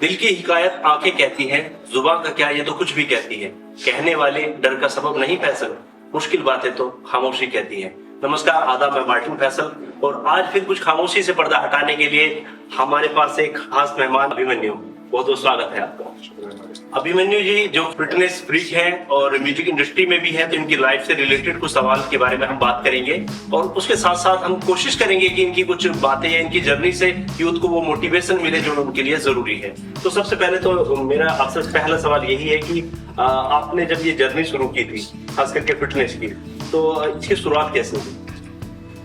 दिल की हिकायत आंखें कहती हैं, जुबान का क्या ये तो कुछ भी कहती है। कहने वाले डर का सबब नहीं फैसल, मुश्किल बातें तो खामोशी कहती है। नमस्कार, आदाब, मैं मार्टिन फैसल और आज फिर कुछ खामोशी से पर्दा हटाने के लिए हमारे पास एक खास मेहमान अभिमन्यु। बहुत बहुत स्वागत है आपका। अभिमन्यु जी जो फिटनेस फ्रीक हैं और म्यूजिक इंडस्ट्री में भी हैं, तो इनकी लाइफ से रिलेटेड कुछ सवाल के बारे में हम बात करेंगे और उसके साथ साथ हम कोशिश करेंगे कि इनकी कुछ बातें या इनकी जर्नी से यूथ को वो मोटिवेशन मिले जो उनके लिए जरूरी है। तो सबसे पहले तो मेरा आपसे पहला सवाल यही है कि आपने जब ये जर्नी शुरू की थी खास करके फिटनेस की, तो इसकी शुरुआत कैसे हुई?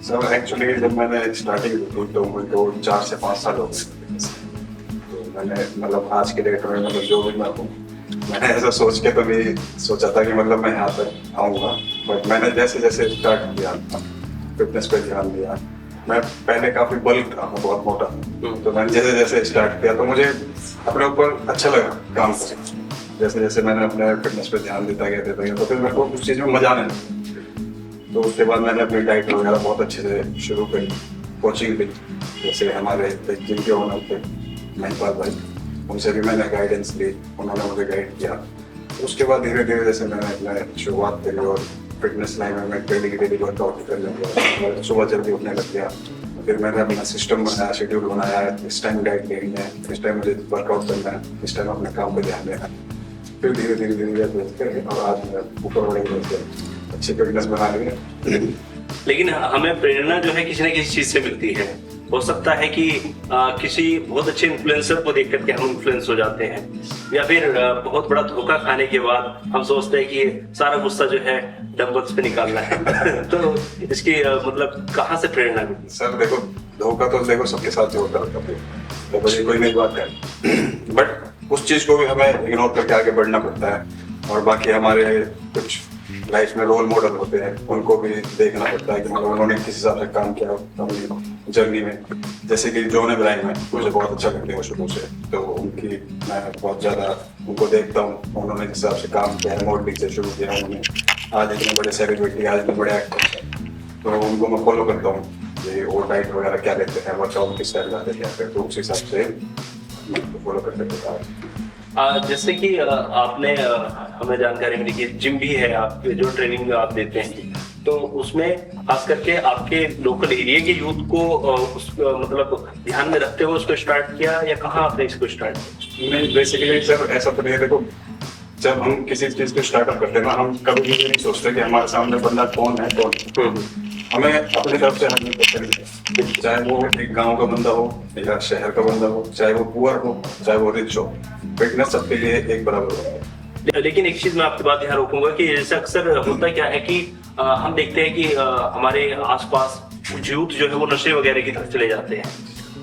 सर एक्चुअली जब मैंने स्टार्टिंग की तो मुझको 4 से 5 साल हो गए। तो मैंने मतलब आज के डेट में मतलब जो भी मैं हूँ, मैंने ऐसा सोच के तो नहीं सोचा था कि मतलब मैं यहाँ तक आऊँगा। बट मैंने जैसे जैसे स्टार्ट किया फिटनेस पे ध्यान दिया। मैं पहले काफ़ी बल्क था, मैं बहुत मोटा था, तो मैंने जैसे जैसे स्टार्ट किया तो मुझे अपने ऊपर अच्छा लगा काम करना। जैसे जैसे मैंने अपने फिटनेस पे ध्यान देता गया तो फिर मेरे को उस चीज़ में मजा आने लगा। तो उसके बाद मैंने अपनी डाइट वगैरह बहुत अच्छे से शुरू करी, कोचिंग ली। जैसे हमारे जिम के ओनर थे महिपाल भाई, उनसे भी मैंने गाइडेंस ली, उन्होंने मुझे गाइड किया। उसके बाद धीरे धीरे जैसे मैंने अपने शुरुआत करी और फिटनेस लाइन में मैं डेली वर्कआउट करने लगा, सुबह जल्दी उठने लग गया। फिर मैंने अपना सिस्टम बनाया, शेड्यूल बनाया, इस टाइम डाइट लेनी है, इस टाइम मुझे वर्कआउट करना है, इस टाइम अपने काम पर ध्यान देना है। फिर धीरे धीरे और आज मैं ऊपर बड़े अच्छी फिटनेस बना ली। लेकिन हमें प्रेरणा जो है किसी न किसी चीज से मिलती है। हो सकता है कि किसी बहुत अच्छे इन्फ्लुएंसर को देख करके हम इन्फ्लुएंस हो जाते हैं, या फिर बहुत बड़ा धोखा खाने के बाद हम सोचते हैं कि सारा गुस्सा जो है डंबल्स पे निकालना है। तो इसकी मतलब कहाँ से प्रेरणा मिलती? सर देखो, धोखा तो देखो सबके साथ ही होता है, तो बड़ी कोई नई बात है। बट उस चीज को भी हमें इग्नोर करके आगे बढ़ना पड़ता है। और बाकी हमारे कुछ लाइफ में रोल मॉडल होते हैं, उनको भी देखना पड़ता है कि मतलब उन्होंने किस हिसाब से काम किया अपनी जर्नी में। जैसे कि जॉन इब्राहिम है, मुझे बहुत अच्छा लगते हैं शुरू से, तो उनकी मैं बहुत ज़्यादा उनको देखता हूँ। उन्होंने जिस हिसाब से काम किया है, मॉडलिंग से शुरू किया उन्होंने, आज इतने बड़े सेलिब्रिटी, आज इतने बड़े एक्टर, तो उनको मैं फॉलो करता हूँ कि वो डाइट वगैरह क्या लेते हैं, वर्कआउट किस टाइप जाते हैं, तो उस हिसाब से मैं फॉलो करते रहता हूँ। जैसे कि आपने हमें जानकारी मिली कि जिम भी है आपके, जो ट्रेनिंग आप देते हैं, तो उसमें खास करके आपके लोकल एरिया के यूथ को मतलब ध्यान में रखते हुए उसको स्टार्ट किया, या कहाँ आपने इसको स्टार्ट किया? नहीं, बेसिकली सर ऐसा तो नहीं है। देखो, जब हम किसी चीज को स्टार्टअप करते हैं ना, हम कभी भी नहीं सोचते कि हमारे सामने बंदा कौन है कौन। हमें अपनी तरफ से हमें पसंद, चाहे वो एक गांव का बंदा हो या शहर का बंदा हो, चाहे वो पुअर हो चाहे वो रिच हो, फिटनेस सबके लिए एक बराबर होता है। लेकिन एक चीज मैं आपकी बात यहाँ रोकूंगा कि जैसे अक्सर होता क्या है कि हम देखते हैं कि हमारे आसपास कुछ यूथ जो है वो नशे वगैरह की तरफ चले जाते हैं,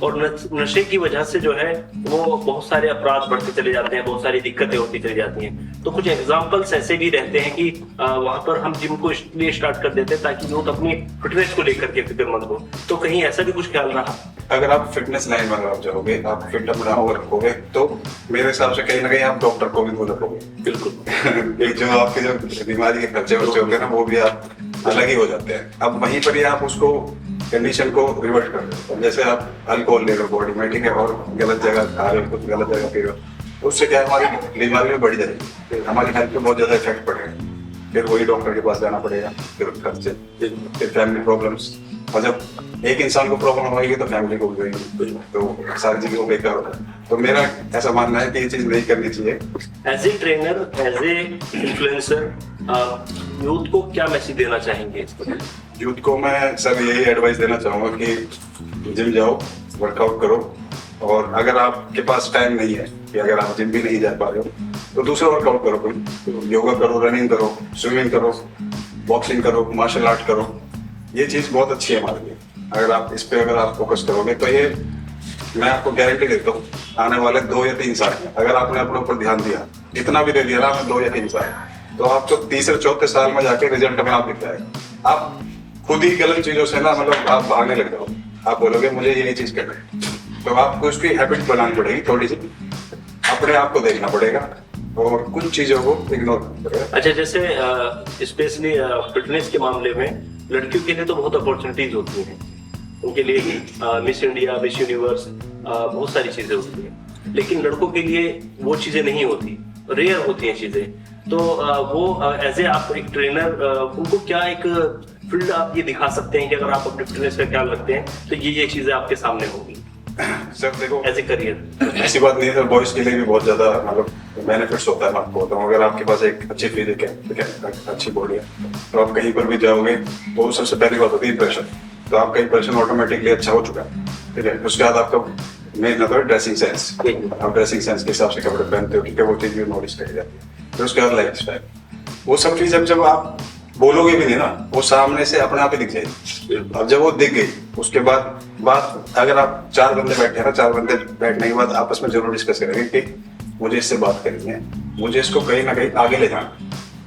और नशे की वजह से जो है वो बहुत सारे अपराध बढ़ते चले जाते हैं, बहुत सारी दिक्कतें होती चली जाती हैं। तो कुछ एग्जांपल्स ऐसे भी रहते हैं कि वहां पर हम जिम को इसलिए स्टार्ट कर देते हैं ताकि यूथ अपनी फिटनेस को लेकर के फिक्रमंद हो। तो कहीं ऐसा भी कुछ ख्याल रहा? अगर आप फिटनेस लाइन में आप जाओगे, आप फिट अपना और रखोगे, तो मेरे हिसाब से कहीं ना कहीं आप डॉक्टर को भी बोल रखोगे। बिल्कुल। जो आपके जो बीमारी के खर्चे वर्चे होंगे ना, वो भी आप अलग ही हो जाते हैं। अब वहीं पर ही आप उसको कंडीशन को रिवर्ट कर दो। जैसे आप अल्कोहल ले लो बॉडी में, ठीक है, और गलत जगह खा रहे हो, कुछ गलत जगह पी रहे हो, उससे क्या हमारी बीमारी में बढ़ जाएगी, हमारी हेल्थ पे बहुत ज्यादा इफेक्ट पड़ेगा। फिर वही डॉक्टर के पास जाना पड़ेगा, फिर खर्चे, फिर फैमिली प्रॉब्लम्स, और जब एक इंसान को प्रॉब्लम होगी तो फैमिली को भी होगी, तो सारी चीजों को बेकार होता है। तो मेरा ऐसा मानना है कि ये चीज नहीं करनी चाहिए। As a trainer, as a influencer, youth को क्या मैसेज देना चाहेंगे इस पर? यूथ को मैं सर यही एडवाइस देना चाहूँगा कि जिम जाओ, वर्कआउट करो, और अगर आपके पास टाइम नहीं है कि अगर आप जिम भी नहीं जा पा रहे हो, तो दूसरा वर्कआउट करो, कोई योगा करो, रनिंग करो, स्विमिंग करो, बॉक्सिंग करो, मार्शल आर्ट करो। ये चीज़ बहुत अच्छी है हमारे लिए। अगर आप इस पे अगर आप फोकस करोगे तो ये मैं आपको गारंटी देता हूँ, आने वाले 2 या 3 साल में अगर आपने अपने ऊपर ध्यान दिया, इतना भी दे दिया ना, 2 या 3 साल, तो आपको 3 साल में जाके रिजल्ट अपने आप दिखता है। आप खुद ही गलत चीजों से ना मतलब आप भागने लग जाओ, आप बोलोगे मुझे ये चीज करना है, तो आपको उसकी हैबिट बनानी पड़ेगी, थोड़ी सी अपने आप को देखना पड़ेगा और कुछ चीजों को इग्नोर करना पड़ेगा। अच्छा, जैसे स्पेशली फिटनेस के मामले में लड़कियों के लिए तो बहुत अपॉर्चुनिटीज होती हैं, उनके लिए मिस इंडिया, मिस यूनिवर्स, बहुत सारी चीजें होती हैं। लेकिन लड़कों के लिए वो चीजें नहीं होती, रेयर होती हैं चीजें। तो वो एज ए आप एक ट्रेनर उनको क्या एक फील्ड आप ये दिखा सकते हैं कि अगर आप अपने फिटनेस का ख्याल रखते हैं तो ये चीजें आपके सामने होगी सर देखो, एज ए करियर। ऐसी बात नहीं है सर, बॉयज के लिए भी बहुत ज्यादा मतलब बेनिफिट्स होता है। मैं आपको बताऊं, अगर आपके पास एक अच्छी फिजिक है, ठीक है, अच्छी बॉडी है, तो आप कहीं पर भी जाओगे तो सबसे पहली बात होती है इंप्रेशन। तो आपका इंप्रेशन ऑटोमेटिकली अच्छा हो चुका है, ठीक है। उसके बाद आपका मेन आता है ड्रेसिंग सेंस। आप ड्रेसिंग सेंस के हिसाब से कपड़े पहनते हो, ठीक है, वो चीज भी नोटिस करी जाती है। फिर उसके बाद लाइफ स्टाइल, वो सब चीज जब आप बोलोगे भी नहीं ना, वो सामने से अपने आप ही दिख जाएगी। अब जब वो दिख गई, उसके बाद बात, अगर आप 4 बंदे बैठे हैं ना, 4 बंदे बैठने के बाद आपस में जरूर डिस्कस करेंगे कि मुझे इससे बात करनी है, मुझे इसको कहीं ना कहीं आगे ले जाना।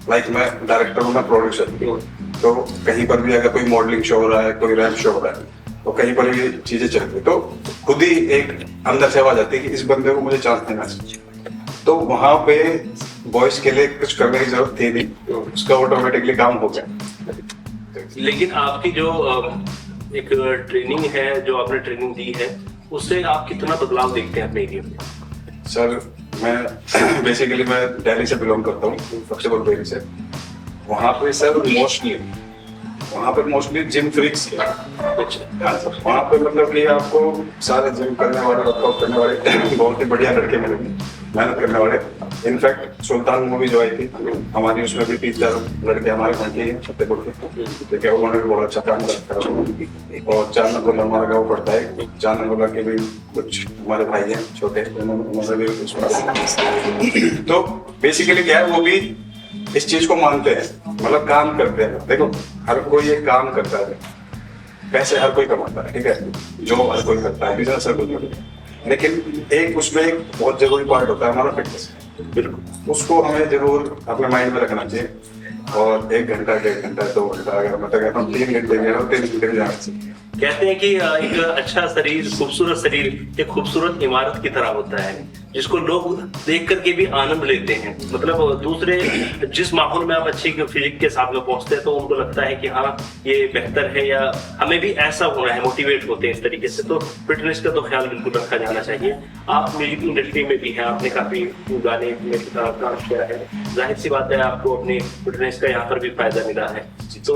लाइक मैं डायरेक्टर हूँ, मैं प्रोड्यूसर हूँ, तो कहीं पर भी अगर कोई मॉडलिंग शो हो रहा है, कोई रैप शो हो रहा है, तो कहीं पर भी चीजें चल रही, तो खुद ही एक अंदर से आवाज आती है कि इस बंदे को मुझे चांस देना चाहिए। तो वहां पे बॉयज के लिए कुछ करने की जरूरत थी नहीं, तो उसका ऑटोमेटिकली काम हो गया। लेकिन आपकी जो एक ट्रेनिंग है, जो आपने ट्रेनिंग दी है, उससे आप कितना बदलाव देखते हैं अपने एरिया में? सर मैं बेसिकली मैं दिल्ली से बिलोंग करता हूँ, फतेहपुर से। वहाँ पे सर मोस्टली जिम फ्रीक्स है। वहाँ पे मतलब कि आपको सारे जिम करने वाले, वर्कआउट करने वाले बहुत ही बढ़िया लड़के मिलेंगे, मेहनत करने वाले। इनफैक्ट सुल्तान मूवी जो आई थी हमारी, उसमें भी 3-4 लड़के हमारे घर के हैं, फतेहपुर के, ठीक है। उन्होंने भी बहुत अच्छा काम करता है। और 4 नंबर हमारा गाँव पड़ता है, 4 नंबर के भी कुछ हमारे भाई हैं छोटे, उन्होंने भी उसमें। तो बेसिकली क्या है, वो भी इस चीज को मानते हैं, मतलब काम करते हैं। देखो हर कोई एक काम करता है, पैसे हर कोई कमाता है, ठीक है, जॉब हर कोई करता है, बिजनेस हर कोई करता है, लेकिन एक उसमें एक बहुत जरूरी पार्ट होता है हमारा फिटनेस। बिल्कुल, उसको हमें जरूर अपने माइंड में रखना चाहिए। और 1 घंटा, 1.5 घंटा, 2 घंटा, अगर मैं तो कहता हूँ 3 घंटे में 3 घंटे में जाना चाहिए। कहते हैं कि एक अच्छा शरीर, खूबसूरत शरीर एक खूबसूरत इमारत की तरह होता है, जिसको लोग देख करके भी आनंद लेते हैं। मतलब दूसरे जिस माहौल में आप अच्छी फिजिक के साथ में पहुंचते हैं तो उनको लगता है कि हाँ ये बेहतर है, या हमें भी ऐसा होना है, मोटिवेट होते हैं इस तरीके से। तो फिटनेस का तो ख्याल बिल्कुल रखा जाना चाहिए। आप म्यूजिक इंडस्ट्री में भी हैं, आपने काफी गाने में काम किया है, जाहिर सी बात है आपको अपनी फिटनेस का यहाँ पर भी फायदा मिला है। तो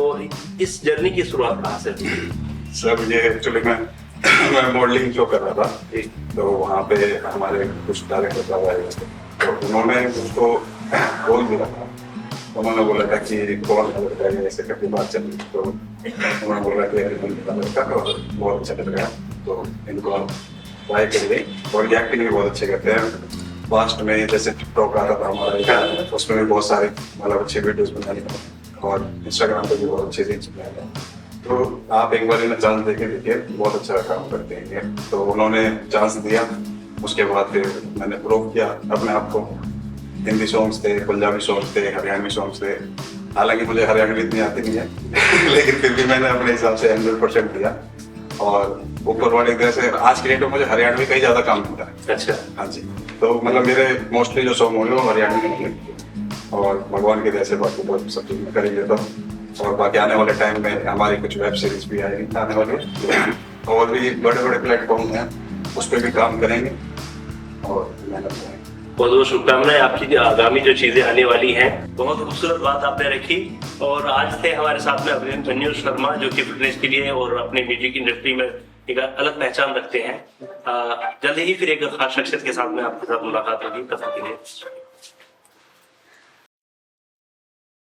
इस जर्नी की शुरुआत कहाँ से हुई? सर ये एक्चुअली मैं मॉडलिंग शो कर रहा था, तो वहाँ पे हमारे कुछ डायरेक्टर आए, तो उन्होंने उसको बोल दिया था। उन्होंने बोला था कि कौन लड़का है, ऐसे करके बात चल रही, तो उन्होंने बोला कि लड़का बहुत अच्छा लग रहा है, तो इनको ट्राई करिए। और एक्टिंग भी बहुत अच्छे करते हैं। पास्ट में जैसे टिकटॉक आता था हमारा, उसमें भी बहुत सारे मतलब अच्छे वीडियोस बनाए, और इंस्टाग्राम पे भी बहुत अच्छे रीच बनाए। तो आप एक बार इन्हें चांस देके देखिए, बहुत अच्छा काम करते हैं ये। तो उन्होंने चांस दिया, उसके बाद फिर मैंने प्रूव किया अपने आप को। हिंदी सॉन्ग्स थे, पंजाबी सॉन्ग्स थे, हरियाणवी सॉन्ग्स थे। हालांकि मुझे हरियाणवी इतनी आती नहीं है लेकिन फिर भी मैंने अपने हिसाब से 100% दिया। और ऊपर वाले तरह से आज की डेट में मुझे हरियाणवी का ही ज्यादा काम मिलता है। अच्छा, हाँ जी। तो मतलब मेरे मोस्टली जो सॉन्ग होंगे वो हरियाणवी में होंगे, और भगवान की दया से बाकी बहुत सब चीज मैं कर ही लेता हूँ। और बाकी आने वाले टाइम में हमारी कुछ वेब सीरीज भी आएगी आने वाली, और भी बड़े बड़े प्लेटफॉर्म हैं, उस पर भी काम करेंगे और मेहनत करेंगे। बहुत बहुत शुभकामनाएं आपकी आगामी जो चीजें आने वाली हैं। बहुत खूबसूरत बात आपने रखी। और आज थे हमारे साथ में अभिमन्यु शर्मा, जो कि फिटनेस के लिए और अपने म्यूजिक इंडस्ट्री में एक अलग पहचान रखते हैं। जल्द ही फिर एक खास शख्सियत के साथ में आपके साथ मुलाकात होगी। तब तक के लिए